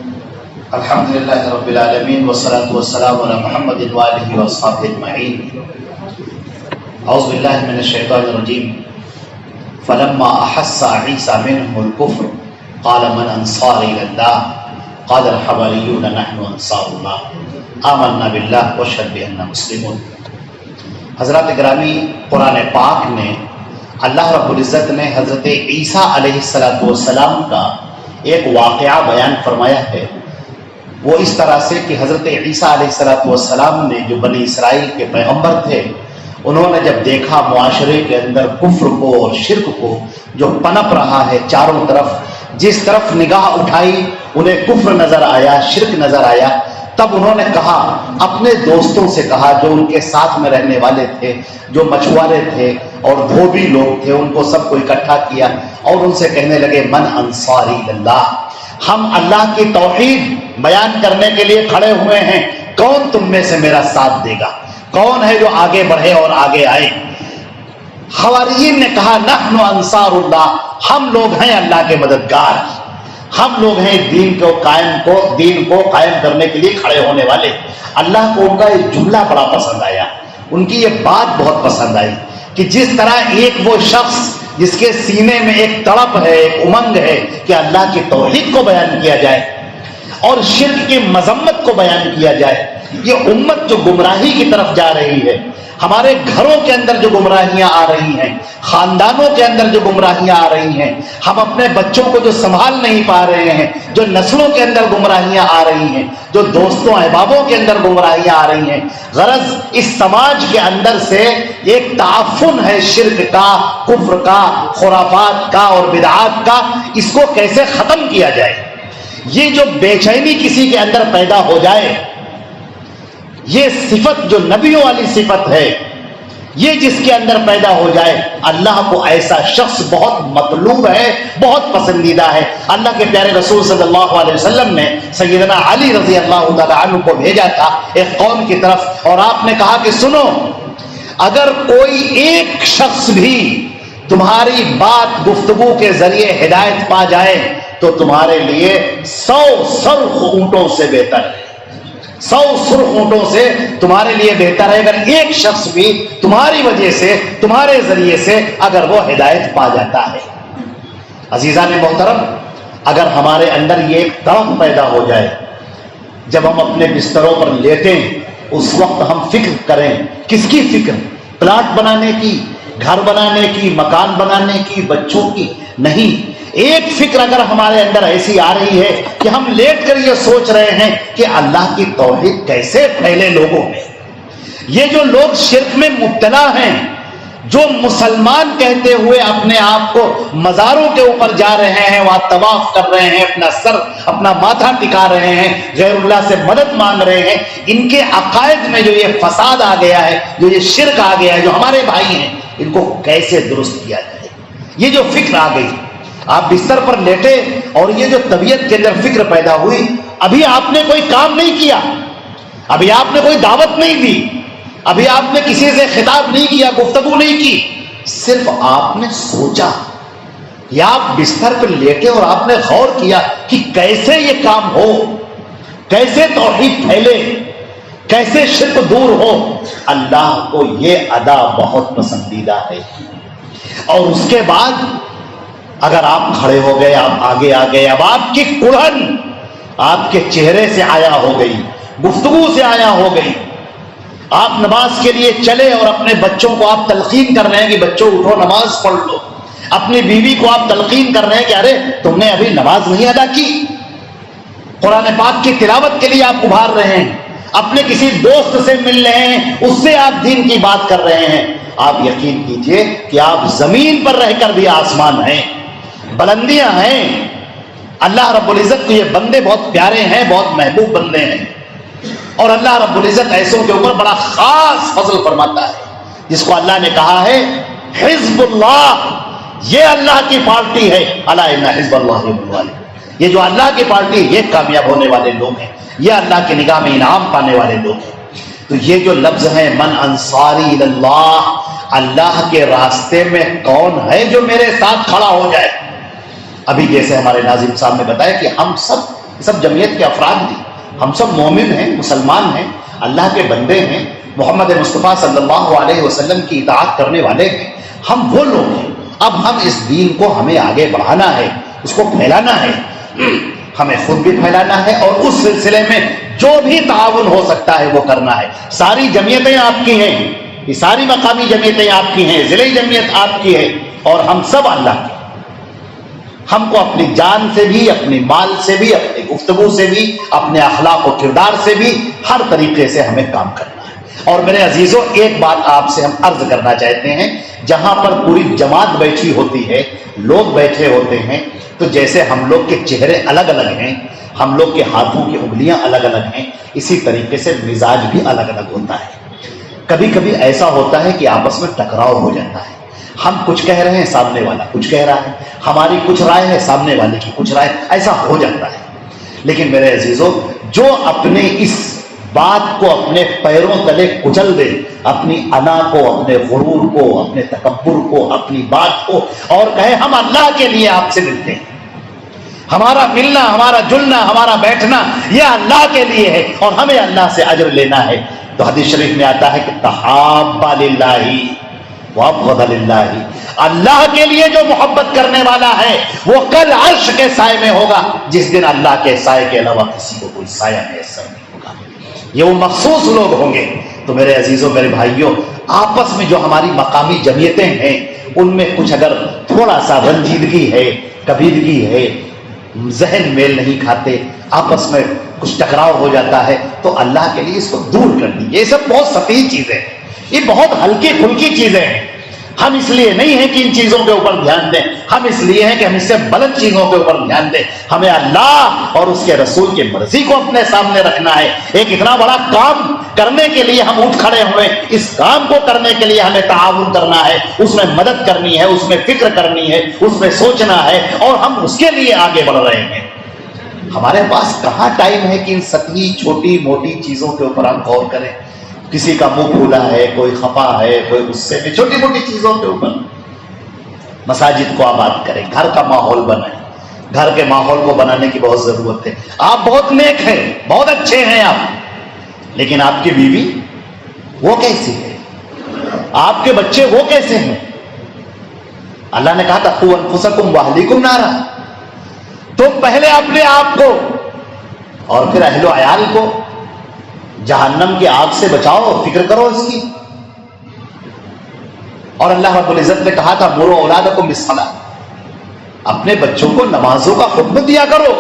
الحمدللہ رب العالمین والصلاة والسلام علی محمد وآلہ واصحابہ اجمعین. اعوذ باللہ من الشیطان الرجیم. فلما احس عیسی منهم الکفر قال من انصاری الی اللہ قال الحواریون نحن انصار اللہ آمنا باللہ واشہد بأننا مسلمون. حضرات گرامی، قرآن پاک نے اللہ رب العزت نے حضرت عیسیٰ علیہ السلام کا ایک واقعہ بیان فرمایا ہے. وہ اس طرح سے کہ حضرت عیسیٰ علیہ السلام نے جو بنی اسرائیل کے پیغمبر تھے، انہوں نے جب دیکھا معاشرے کے اندر کفر کو اور شرک کو جو پنپ رہا ہے چاروں طرف، جس طرف نگاہ اٹھائی انہیں کفر نظر آیا، شرک نظر آیا. تب انہوں نے کہا، اپنے دوستوں سے کہا جو ان کے ساتھ میں رہنے والے تھے، جو مچھوارے تھے اور دھوبی لوگ تھے، ان کو سب کو اکٹھا کیا اور ان سے کہنے لگے من انصاری اللہ، ہم اللہ کی توحید بیان کرنے کے لیے کھڑے ہوئے ہیں، کون تم میں سے میرا ساتھ دے گا؟ کون ہے جو آگے بڑھے اور آگے آئے؟ حواریین نے کہا نحن انصار اللہ، ہم لوگ ہیں اللہ کے مددگار، ہم لوگ ہیں دین کو قائم کرنے کے لیے کھڑے ہونے والے. اللہ کو ان کا ایک جملہ بڑا پسند آیا، ان کی یہ بات بہت پسند آئی کہ جس طرح ایک وہ شخص جس کے سینے میں ایک تڑپ ہے، ایک امنگ ہے کہ اللہ کی توحید کو بیان کیا جائے اور شرک کی مذمت کو بیان کیا جائے. یہ امت جو گمراہی کی طرف جا رہی ہے، ہمارے گھروں کے اندر جو گمراہیاں آ رہی ہیں، خاندانوں کے اندر جو گمراہیاں آ رہی ہیں، ہم اپنے بچوں کو جو سنبھال نہیں پا رہے ہیں، جو نسلوں کے اندر گمراہیاں آ رہی ہیں، جو دوستوں احبابوں کے اندر گمراہیاں آ رہی ہیں، غرض اس سماج کے اندر سے ایک تعفن ہے شرک کا، کفر کا، خرافات کا اور بدعات کا. اس کو کیسے ختم کیا جائے؟ یہ جو بے چینی کسی کے اندر پیدا ہو جائے، یہ صفت جو نبیوں والی صفت ہے، یہ جس کے اندر پیدا ہو جائے، اللہ کو ایسا شخص بہت مطلوب ہے، بہت پسندیدہ ہے. اللہ کے پیارے رسول صلی اللہ علیہ وسلم نے سیدنا علی رضی اللہ تعالی عنہ کو بھیجا تھا ایک قوم کی طرف، اور آپ نے کہا کہ سنو، اگر کوئی ایک شخص بھی تمہاری بات گفتگو کے ذریعے ہدایت پا جائے تو تمہارے لیے 100 سرخ اونٹوں سے بہتر ہے. 100 سرخ اونٹوں سے تمہارے لیے بہتر ہے اگر ایک شخص بھی تمہاری وجہ سے، تمہارے ذریعے سے اگر وہ ہدایت پا جاتا ہے. عزیزان محترم، اگر ہمارے اندر یہ ایک تڑپ پیدا ہو جائے، جب ہم اپنے بستروں پر لیٹیں اس وقت ہم فکر کریں. کس کی فکر؟ پلاٹ بنانے کی، گھر بنانے کی، مکان بنانے کی، بچوں کی نہیں. ایک فکر اگر ہمارے اندر ایسی آ رہی ہے کہ ہم لیٹ کر یہ سوچ رہے ہیں کہ اللہ کی توحید کیسے پھیلے لوگوں میں. یہ جو لوگ شرک میں مبتلا ہیں، جو مسلمان کہتے ہوئے اپنے آپ کو مزاروں کے اوپر جا رہے ہیں، وہاں طواف کر رہے ہیں، اپنا سر اپنا ماتھا ٹکا رہے ہیں، غیر اللہ سے مدد مانگ رہے ہیں، ان کے عقائد میں جو یہ فساد آ گیا ہے، جو یہ شرک آ گیا ہے، جو ہمارے بھائی ہیں، ان کو کیسے درست کیا جائے؟ یہ جو فکر آ گئی، آپ بستر پر لیٹے اور یہ جو طبیعت کے اندر فکر پیدا ہوئی، ابھی آپ نے کوئی کام نہیں کیا، ابھی آپ نے کوئی دعوت نہیں دی، ابھی آپ نے کسی سے خطاب نہیں کیا، گفتگو نہیں کی، صرف آپ نے سوچا یا آپ بستر پر لیٹے اور آپ نے غور کیا کہ کیسے یہ کام ہو، کیسے توحید پھیلے، کیسے شرک دور ہو. اللہ کو یہ ادا بہت پسندیدہ ہے. اور اس کے بعد اگر آپ کھڑے ہو گئے، آپ آگے آ گئے، اب آپ کی کڑھن آپ کے چہرے سے آیا ہو گئی، گفتگو سے آیا ہو گئی، آپ نماز کے لیے چلے اور اپنے بچوں کو آپ تلقین کر رہے ہیں کہ بچوں اٹھو نماز پڑھ لو، اپنی بیوی کو آپ تلقین کر رہے ہیں کہ ارے تم نے ابھی نماز نہیں ادا کی، قرآن پاک کی تلاوت کے لیے آپ ابھار رہے ہیں، اپنے کسی دوست سے مل رہے ہیں، اس سے آپ دین کی بات کر رہے ہیں. آپ یقین کیجئے کہ آپ زمین پر رہ کر بھی آسمان ہیں، بلندیاں ہیں. اللہ رب العزت کو یہ بندے بہت پیارے ہیں، بہت محبوب بندے ہیں، اور اللہ رب العزت ایسوں کے اوپر بڑا خاص فضل فرماتا ہے، جس کو اللہ نے کہا ہے حزب اللہ، یہ اللہ کی پارٹی ہے. الا ان حزب اللہ هم الغالبون، یہ جو اللہ کی پارٹی، یہ کامیاب ہونے والے لوگ ہیں، یہ اللہ کی نگاہ میں انعام پانے والے لوگ ہیں. تو یہ جو لفظ ہیں من انصاری اللہ، اللہ کے راستے میں کون ہے جو میرے ساتھ کھڑا ہو جائے؟ ابھی جیسے ہمارے ناظم صاحب نے بتایا کہ ہم سب سب جمعیت کے افراد تھی. ہم سب مومن ہیں, مسلمان ہیں, اللہ کے بندے ہیں, محمد مصطفیٰ صلی اللہ علیہ وسلم کی اطاعت کرنے والے ہیں. ہم وہ لوگ ہیں. اب ہم اس دین کو ہمیں آگے بڑھانا ہے, اس کو پھیلانا ہے, ہمیں خود بھی پھیلانا ہے اور اس سلسلے میں جو بھی تعاون ہو سکتا ہے وہ کرنا ہے. ساری جمعیتیں آپ کی ہیں, یہ ساری مقامی جمعیتیں آپ کی ہیں, ضلعی جمعیت آپ کی ہے, اور ہم سب اللہ کے. ہم کو اپنی جان سے بھی, اپنے مال سے بھی, اپنی گفتگو سے بھی, اپنے اخلاق و کردار سے بھی ہر طریقے سے ہمیں کام کرنا ہے. اور میرے عزیزوں, ایک بات آپ سے ہم عرض کرنا چاہتے ہیں, جہاں پر پوری جماعت بیٹھی ہوتی ہے, لوگ بیٹھے ہوتے ہیں, تو جیسے ہم لوگ کے چہرے الگ الگ ہیں, ہم لوگ کے ہاتھوں کی انگلیاں الگ الگ ہیں, اسی طریقے سے مزاج بھی الگ الگ ہوتا ہے. کبھی کبھی ایسا ہوتا ہے کہ آپس میں ٹکراؤ ہو جاتا ہے. ہم کچھ کہہ رہے ہیں, سامنے والا کچھ کہہ رہا ہے, ہماری کچھ رائے ہے, سامنے والے کی کچھ رائے, ایسا ہو جاتا ہے. لیکن میرے عزیزوں, جو اپنے اس بات کو اپنے پیروں تلے کچل دے, اپنی انا کو, اپنے غرور کو, اپنے تکبر کو, اپنی بات کو, اور کہے ہم اللہ کے لیے آپ سے ملتے ہیں, ہمارا ملنا, ہمارا جلنا, ہمارا بیٹھنا یہ اللہ کے لیے ہے اور ہمیں اللہ سے اجر لینا ہے. تو حدیث شریف میں آتا ہے کہ تحابا للہ وابغض للہ, اللہ کے لیے جو محبت کرنے والا ہے وہ کل عرش کے سائے میں ہوگا, جس دن اللہ کے سائے کے علاوہ کسی کو کوئی سایہ میسر نہیں ہوگا. یہ وہ مخصوص لوگ ہوں گے. تو میرے عزیزوں, میرے بھائیوں, آپس میں جو ہماری مقامی جمعیتیں ہیں ان میں کچھ اگر تھوڑا سا رنجیدگی ہے, کبیدگی ہے, ذہن میل نہیں کھاتے, آپس میں کچھ ٹکراؤ ہو جاتا ہے, تو اللہ کے لیے اس کو دور کر دیجیے. یہ سب بہت سطحی چیزیں ہیں, یہ بہت ہلکی پھلکی چیزیں ہیں. ہم اس لیے نہیں ہیں کہ ان چیزوں کے اوپر دھیان دیں, ہم اس لیے ہیں کہ ہم اس سے بلند چیزوں کے اوپر دھیان دیں. ہمیں اللہ اور اس کے رسول کی مرضی کو اپنے سامنے رکھنا ہے. ایک اتنا بڑا کام کرنے کے لیے ہم اٹھ کھڑے ہوئے, اس کام کو کرنے کے لیے ہمیں تعاون کرنا ہے, اس میں مدد کرنی ہے, اس میں فکر کرنی ہے, اس میں سوچنا ہے, اور ہم اس کے لیے آگے بڑھ رہے ہیں. ہمارے پاس کہاں ٹائم ہے کہ ان سطحی چھوٹی موٹی چیزوں کے اوپر ہم غور کریں. کسی کا منہ پھولا ہے, کوئی خفا ہے, کوئی غصے میں, چھوٹی موٹی چیزوں کے اوپر. مساجد کو آباد کریں, گھر کا ماحول بنائیں. گھر کے ماحول کو بنانے کی بہت ضرورت ہے. آپ بہت نیک ہیں, بہت اچھے ہیں آپ, لیکن آپ کی بیوی وہ کیسی ہے, آپ کے بچے وہ کیسے ہیں. اللہ نے کہا تھا قوا انفسکم واہلیکم نارا, تم پہلے اپنے آپ کو اور پھر اہل و عیال کو جہنم کی آگ سے بچاؤ, فکر کرو اس کی. اور اللہ رب العزت نے کہا تھا مروا اولادکم بالصلاۃ, اپنے بچوں کو نمازوں کا حکم دیا کرو,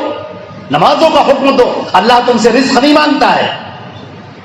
نمازوں کا حکم دو. اللہ تم سے رزق نہیں مانگتا ہے,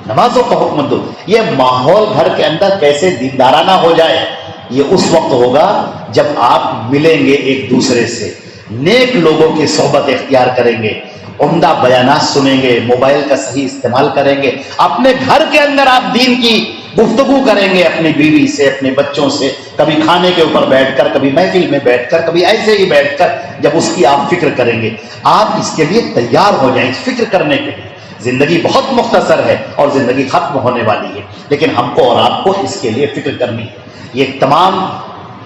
نمازوں کا حکم دو. یہ ماحول گھر کے اندر کیسے دیندارانہ ہو جائے, یہ اس وقت ہوگا جب آپ ملیں گے ایک دوسرے سے, نیک لوگوں کی صحبت اختیار کریں گے, عمدہ بیانات سنیں گے, موبائل کا صحیح استعمال کریں گے, اپنے گھر کے اندر آپ دین کی گفتگو کریں گے اپنی بیوی سے, اپنے بچوں سے, کبھی کھانے کے اوپر بیٹھ کر, کبھی محفل میں بیٹھ کر, کبھی ایسے ہی بیٹھ کر. جب اس کی آپ فکر کریں گے, آپ اس کے لیے تیار ہو جائیں, فکر کرنے کے لیے. زندگی بہت مختصر ہے اور زندگی ختم ہونے والی ہے, لیکن ہم کو اور آپ کو اس کے لیے فکر کرنی ہے. یہ تمام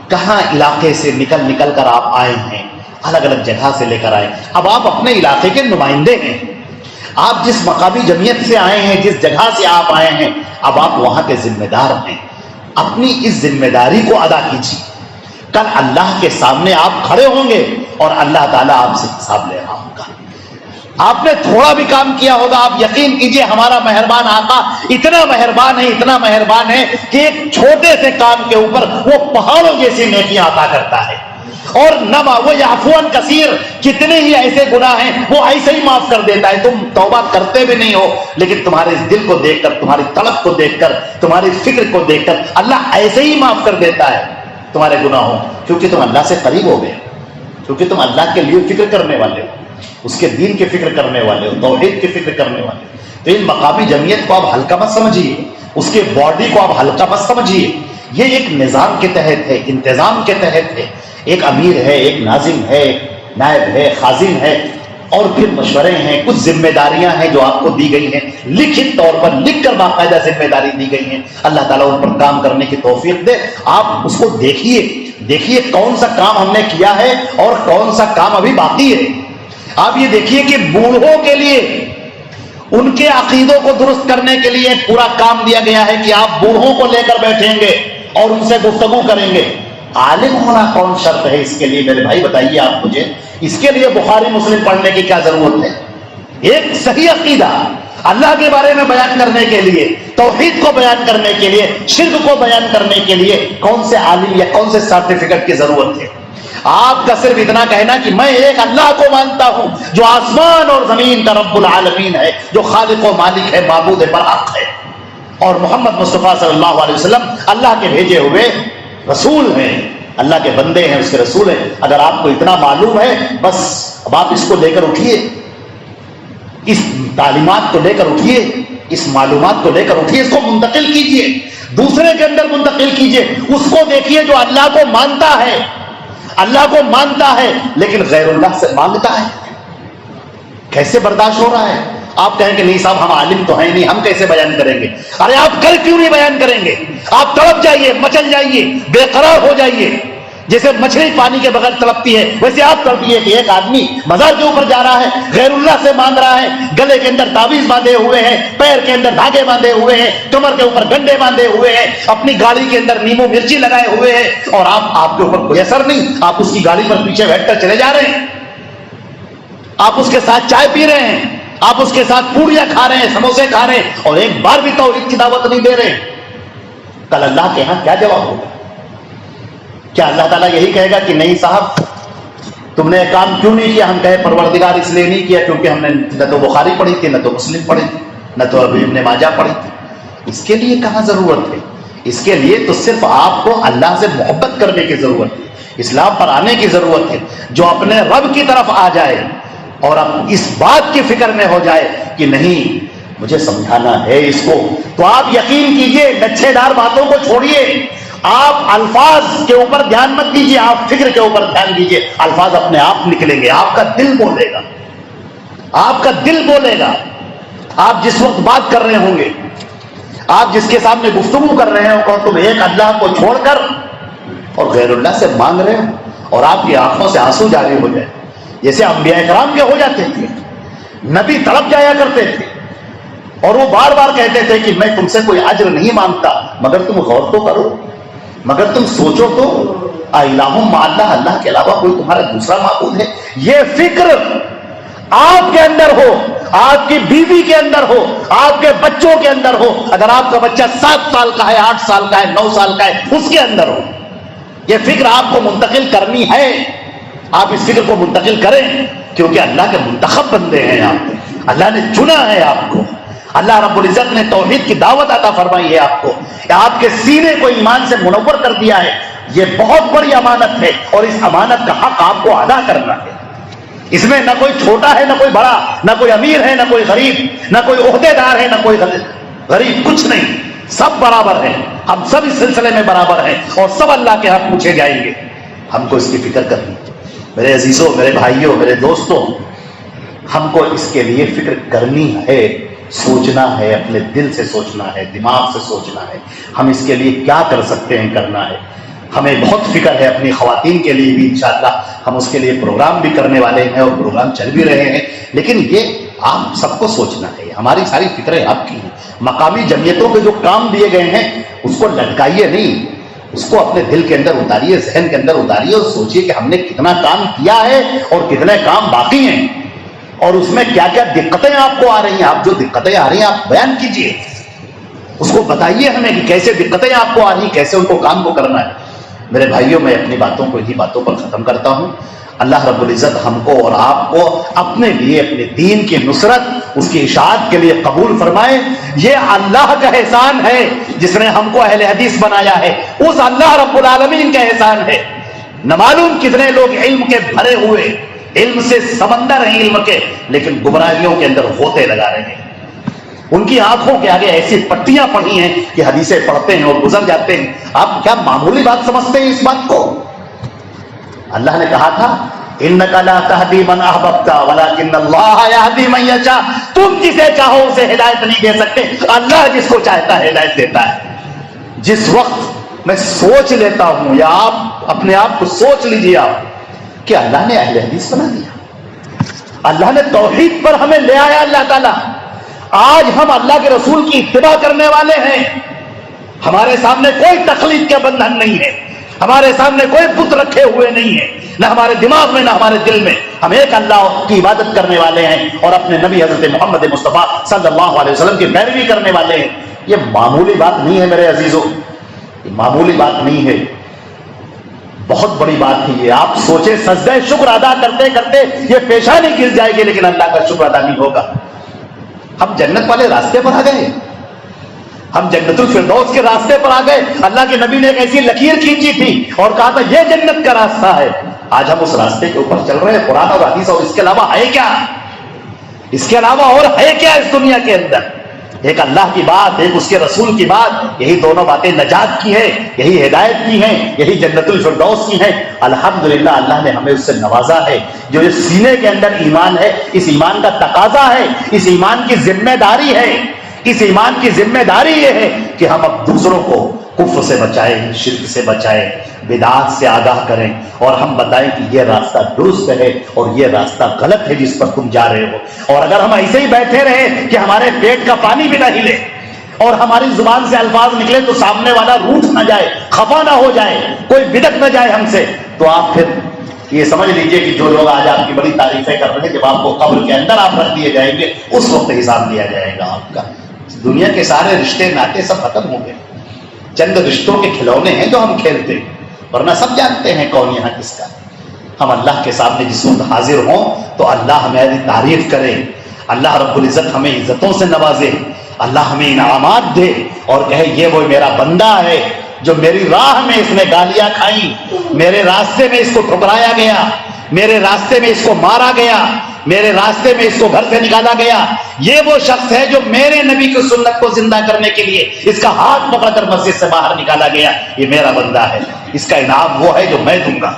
کہاں علاقے سے نکل نکل کر آپ آئے ہیں, الگ الگ جگہ سے لے کر آئے. اب آپ اپنے علاقے کے نمائندے ہیں, آپ جس مقامی جمعیت سے آئے ہیں, جس جگہ سے آپ آئے ہیں, اب آپ وہاں کے ذمہ دار ہیں. اپنی اس ذمہ داری کو ادا کیجیے. کل اللہ کے سامنے آپ کھڑے ہوں گے اور اللہ تعالیٰ آپ سے حساب لے رہا ہوگا. آپ نے تھوڑا بھی کام کیا ہوگا, آپ یقین کیجئے ہمارا مہربان آقا اتنا مہربان ہے, اتنا مہربان ہے کہ ایک چھوٹے سے کام کے اوپر وہ پہاڑوں جیسی نیکیاں عطا کرتا ہے. اور نما وہ یعفون کثیر, کتنے ہی ایسے گناہ ہیں وہ ایسے ہی معاف کر دیتا ہے. تم توبہ کرتے بھی نہیں ہو, لیکن تمہارے اس دل کو دیکھ کر, تمہاری طلب کو دیکھ کر, تمہاری فکر کو دیکھ کر اللہ ایسے ہی معاف کر دیتا ہے تمہارے گناہوں, کیونکہ تم اللہ سے قریب ہو گئے, کیونکہ تم اللہ کے لیے فکر کرنے والے ہو, اس کے دین کی فکر کرنے والے ہو, توحید کی فکر کرنے والے ہو. تو ان مقامی جمعیت کو آپ ہلکا مت سمجھیے, اس کے باڈی کو آپ ہلکا مت سمجھیے. یہ ایک نظام کے تحت ہے, انتظام کے تحت ہے. ایک امیر ہے, ایک ناظم ہے, ایک نائب ہے, خازن ہے, اور پھر مشورے ہیں, کچھ ذمہ داریاں ہیں جو آپ کو دی گئی ہیں, لکھت طور پر لکھ کر باقاعدہ ذمہ داری دی گئی ہیں. اللہ تعالیٰ ان پر کام کرنے کی توفیق دے. آپ اس کو دیکھیے, دیکھیے کون سا کام ہم نے کیا ہے اور کون سا کام ابھی باقی ہے. آپ یہ دیکھیے کہ بوڑھوں کے لیے ان کے عقیدوں کو درست کرنے کے لیے پورا کام دیا گیا ہے کہ آپ بوڑھوں کو لے کر بیٹھیں گے اور ان سے گفتگو کریں گے. عالم ہونا کون شرط ہے اس کے لیے؟ میرے بھائی بتائیے آپ مجھے. اس کے لیے بخاری مسلم پڑھنے کی کیا ضرورت ہے؟ ایک صحیح عقیدہ اللہ کے بارے میں بیان کرنے کے لیے، توحید کو بیان کرنے کے لیے، شرک کو بیان کرنے کے لیے کون سے عالم یا کون سے سرٹیفکیٹ کی ضرورت ہے؟ آپ کا صرف اتنا کہنا کہ میں ایک اللہ کو مانتا ہوں جو آسمان اور زمین کا رب العالمین ہے، جو خالق و مالک ہے، معبود برحق ہے، اور محمد مصطفیٰ صلی اللہ علیہ وسلم اللہ کے بھیجے ہوئے رسول ہیں، اللہ کے بندے ہیں، اس کے رسول ہیں. اگر آپ کو اتنا معلوم ہے بس اب آپ اس کو لے کر اٹھیے، اس تعلیمات کو لے کر اٹھیے، اس معلومات کو لے کر اٹھیے، اس کو منتقل کیجئے، دوسرے کے اندر منتقل کیجئے. اس کو دیکھیے جو اللہ کو مانتا ہے، اللہ کو مانتا ہے لیکن غیر اللہ سے مانگتا ہے. کیسے برداشت ہو رہا ہے؟ آپ کہیں کہ نہیں صاحب ہم عالم تو ہیں نہیں، ہم کیسے بیان کریں گے؟ ارے آپ کل کیوں نہیں بیان کریں گے؟ آپ تڑپ جائیے، مچل جائیے، بے قرار ہو جائیے. جیسے مچھلی پانی کے بغیر تڑپتی ہے ویسے آپ تڑپیے کہ ایک آدمی مزار کے اوپر جا رہا ہے، غیر اللہ سے مانگ رہا ہے، گلے کے اندر تعویذ باندھے ہوئے ہیں، پیر کے اندر دھاگے باندھے ہوئے ہیں، کمر کے اوپر گنڈے باندھے ہوئے ہیں، اپنی گاڑی کے اندر نیمبو مرچی لگائے ہوئے ہیں، اور آپ کے اوپر کوئی اثر نہیں. آپ اس کی گاڑی پر پیچھے بیٹھ کر چلے جا رہے ہیں، آپ اس کے ساتھ چائے پی رہے ہیں، آپ اس کے ساتھ پوڑیاں کھا رہے ہیں، سموسے کھا رہے ہیں، اور ایک بار بھی توحید کی دعوت نہیں دے رہے. کل اللہ کے ہاں کیا جواب ہوگا؟ کیا اللہ تعالیٰ یہی کہے گا کہ نہیں صاحب تم نے کام کیوں نہیں کیا؟ ہم کہے پروردگار اس لیے نہیں کیا کیونکہ ہم نے نہ تو بخاری پڑھی تھی، نہ تو مسلم پڑھی تھی، نہ تو ابن ماجہ پڑھی تھی. اس کے لیے کہاں ضرورت ہے؟ اس کے لیے تو صرف آپ کو اللہ سے محبت کرنے کی ضرورت ہے، اسلام پر آنے کی ضرورت ہے. جو اپنے رب کی طرف آ جائے اور اب اس بات کی فکر میں ہو جائے کہ نہیں مجھے سمجھانا ہے اس کو، تو آپ یقین کیجئے لچھے دار باتوں کو چھوڑیے. آپ الفاظ کے اوپر دھیان مت دیجیے، آپ فکر کے اوپر دھیان دیجیے. الفاظ اپنے آپ نکلیں گے، آپ کا دل بولے گا، آپ کا دل بولے گا. آپ جس وقت بات کر رہے ہوں گے، آپ جس کے سامنے گفتگو کر رہے ہوں، تم ایک اللہ کو چھوڑ کر اور غیر اللہ سے مانگ رہے ہو، اور آپ کی آنکھوں سے آنسو جاری ہو جائے جیسے انبیاء کرام کے ہو جاتے تھے. نبی تڑپ جایا کرتے تھے اور وہ بار بار کہتے تھے کہ میں تم سے کوئی اجر نہیں مانگتا، مگر تم غور تو کرو، مگر تم سوچو تو الہ مع اللہ، اللہ کے علاوہ کوئی تمہارا دوسرا معبود ہے؟ یہ فکر آپ کے اندر ہو، آپ کی بیوی کے اندر ہو، آپ کے بچوں کے اندر ہو. اگر آپ کا بچہ 7 سال کا ہے، 8 سال کا ہے، 9 سال کا ہے، اس کے اندر ہو. یہ فکر آپ کو منتقل کرنی ہے. آپ اس فکر کو منتقل کریں کیونکہ اللہ کے منتخب بندے ہیں آپ، اللہ نے چنا ہے آپ کو. اللہ رب العزت نے توحید کی دعوت عطا فرمائی ہے آپ کو، آپ کے سینے کو ایمان سے منور کر دیا ہے. یہ بہت بڑی امانت ہے اور اس امانت کا حق آپ کو ادا کرنا ہے. اس میں نہ کوئی چھوٹا ہے، نہ کوئی بڑا، نہ کوئی امیر ہے، نہ کوئی غریب، نہ کوئی عہدے دار ہے، نہ کوئی غریب، کچھ نہیں. سب برابر ہیں، ہم سب اس سلسلے میں برابر ہیں اور سب اللہ کے حق پوچھے جائیں گے. ہم کو اس کی فکر کرنی. میرے عزیزوں، میرے بھائیوں، میرے دوستوں، ہم کو اس کے لیے فکر کرنی ہے، سوچنا ہے، اپنے دل سے سوچنا ہے، دماغ سے سوچنا ہے. ہم اس کے لیے کیا کر سکتے ہیں کرنا ہے. ہمیں بہت فکر ہے اپنی خواتین کے لیے بھی، انشاءاللہ ہم اس کے لیے پروگرام بھی کرنے والے ہیں اور پروگرام چل بھی رہے ہیں. لیکن یہ آپ سب کو سوچنا ہے، ہماری ساری فکریں آپ کی ہیں. مقامی جمعیتوں کے جو کام دیے گئے ہیں اس کو لٹکائیے نہیں، اس کو اپنے دل کے اندر اتاریے، ذہن کے اندر اتاریے اور سوچیے کہ ہم نے کتنا کام کیا ہے اور کتنے کام باقی ہیں، اور اس میں کیا کیا دقتیں آپ کو آ رہی ہیں. آپ جو دقتیں آ رہی ہیں آپ بیان کیجئے، اس کو بتائیے ہمیں کہ کیسے دقتیں آپ کو آ رہی ہیں، کیسے ان کو کام کو کرنا ہے. میرے بھائیوں، میں اپنی باتوں کو انہی باتوں پر ختم کرتا ہوں. اللہ رب العزت ہم کو اور آپ کو اپنے لیے، اپنے دین کی نصرت، اس کی اشاعت کے لیے قبول فرمائے. یہ اللہ کا احسان ہے جس نے ہم کو اہل حدیث بنایا ہے، اس اللہ رب العالمین کا احسان ہے. نہ معلوم کتنے لوگ علم کے بھرے ہوئے، علم سے سمندر ہیں علم کے، لیکن گمراہیوں کے اندر ہوتے لگا رہے ہیں. ان کی آنکھوں کے آگے ایسی پٹیاں پڑی ہیں کہ حدیثیں پڑھتے ہیں اور گزر جاتے ہیں. آپ کیا معمولی بات سمجھتے ہیں اس بات کو؟ اللہ نے کہا تھا اِنَّكَ لَا تَهْدِي مَنْ أَحْبَبْتَ وَلَكِنَّ اللَّهَ يَهْدِي مَن يَشَاءُ. تم جسے چاہو اسے ہدایت نہیں دے سکتے، اللہ جس کو چاہتا ہے ہدایت دیتا ہے. جس وقت میں سوچ لیتا ہوں، یا آپ اپنے آپ کو سوچ لیجیے آپ کہ اللہ نے اہل حدیث بنا دیا، اللہ نے توحید پر ہمیں لے آیا اللہ تعالیٰ. آج ہم اللہ کے رسول کی اتباع کرنے والے ہیں. ہمارے سامنے کوئی تقلید کا بندھن نہیں ہے, ہمارے سامنے کوئی بت رکھے ہوئے نہیں ہے, نہ ہمارے دماغ میں نہ ہمارے دل میں. ہم ایک اللہ کی عبادت کرنے والے ہیں اور اپنے نبی حضرت محمد مصطفیٰ صلی اللہ علیہ وسلم کی پیروی کرنے والے ہیں. یہ معمولی بات نہیں ہے میرے عزیزوں, یہ معمولی بات نہیں ہے, بہت بڑی بات ہے یہ. آپ سوچیں سجدہ شکر ادا کرتے کرتے یہ پیشانی گر جائے گی لیکن اللہ کا شکر ادا نہیں ہوگا. ہم جنت والے راستے پر آ گئے, ہم جنت الفردوس کے راستے پر آ گئے. اللہ کے نبی نے ایک ایسی لکیر کھینچی تھی اور کہا تھا یہ جنت کا راستہ ہے. آج ہم اس راستے کے اوپر چل رہے ہیں. قرآن اور حدیث اور اس کے علاوہ ہے کیا؟ اس کے علاوہ اور ہے کیا اس دنیا کے اندر؟ ایک اللہ کی بات, ایک اس کے رسول کی بات, یہی دونوں باتیں نجات کی ہیں, یہی ہدایت کی ہیں, یہی جنت الفردوس کی ہیں. الحمدللہ اللہ نے ہمیں اس سے نوازا ہے. جو اس سینے کے اندر ایمان ہے, اس ایمان کا تقاضا ہے, اس ایمان کی ذمہ داری ہے, اس ایمان کی ذمہ داری یہ ہے کہ ہم اب دوسروں کو کفر سے بچائیں, شرک سے بچائیں, بدعات سے آگاہ کریں اور ہم بتائیں کہ یہ راستہ درست ہے اور یہ راستہ غلط ہے جس پر تم جا رہے ہو. اور اگر ہم ایسے ہی بیٹھے رہے کہ ہمارے پیٹ کا پانی بھی نہ ہلے اور ہماری زبان سے الفاظ نکلے تو سامنے والا روٹھ نہ جائے, خفا نہ ہو جائے, کوئی بدک نہ جائے ہم سے, تو آپ پھر یہ سمجھ لیجئے کہ جو لوگ آج آپ کی بڑی تعریفیں کر رہے ہیں, جب آپ کو قبر کے اندر آپ رکھ دیے جائیں گے اس وقت حساب دیا جائے گا آپ کا. دنیا کے سارے رشتے ناطے سب ختم ہو گئے, چند رشتوں کے کھلونے ہیں جو ہم کھیلتے ہیں, ورنہ سب جانتے ہیں کون یہاں کس کا. ہم اللہ کے سامنے جس وقت حاضر ہوں تو اللہ ہماری تعریف کرے, اللہ رب العزت ہمیں عزتوں سے نوازے, اللہ ہمیں انعامات دے اور کہے یہ وہ میرا بندہ ہے جو میری راہ میں اس نے گالیاں کھائیں, میرے راستے میں اس کو ٹھکرایا گیا, میرے راستے میں اس کو مارا گیا, میرے راستے میں اس کو گھر سے نکالا گیا. یہ وہ شخص ہے جو میرے نبی کی سنت کو زندہ کرنے کے لیے اس کا ہاتھ پکڑ کر مسجد سے باہر نکالا گیا. یہ میرا بندہ ہے, اس کا انعام وہ ہے جو میں دوں گا.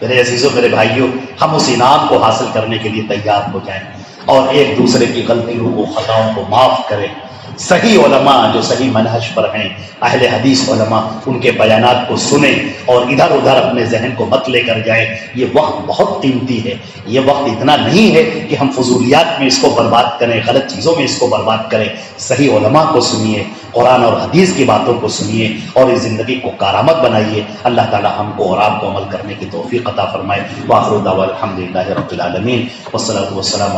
میرے عزیزوں, میرے بھائیوں, ہم اس انعام کو حاصل کرنے کے لیے تیار ہو جائیں اور ایک دوسرے کی غلطیوں کو, خطاؤں کو معاف کریں. صحیح علماء جو صحیح منہج پر ہیں, اہل حدیث علماء, ان کے بیانات کو سنیں اور ادھر ادھر اپنے ذہن کو مت لے کر جائیں. یہ وقت بہت قیمتی ہے, یہ وقت اتنا نہیں ہے کہ ہم فضولیات میں اس کو برباد کریں, غلط چیزوں میں اس کو برباد کریں. صحیح علماء کو سنیے, قرآن اور حدیث کی باتوں کو سنیے اور اس زندگی کو کارآمد بنائیے. اللہ تعالی ہم کو اور آپ کو عمل کرنے کی توفیق عطا فرمائے. وآخر دعوانا الحمدللہ رب العالمین والصلاۃ والسلام علی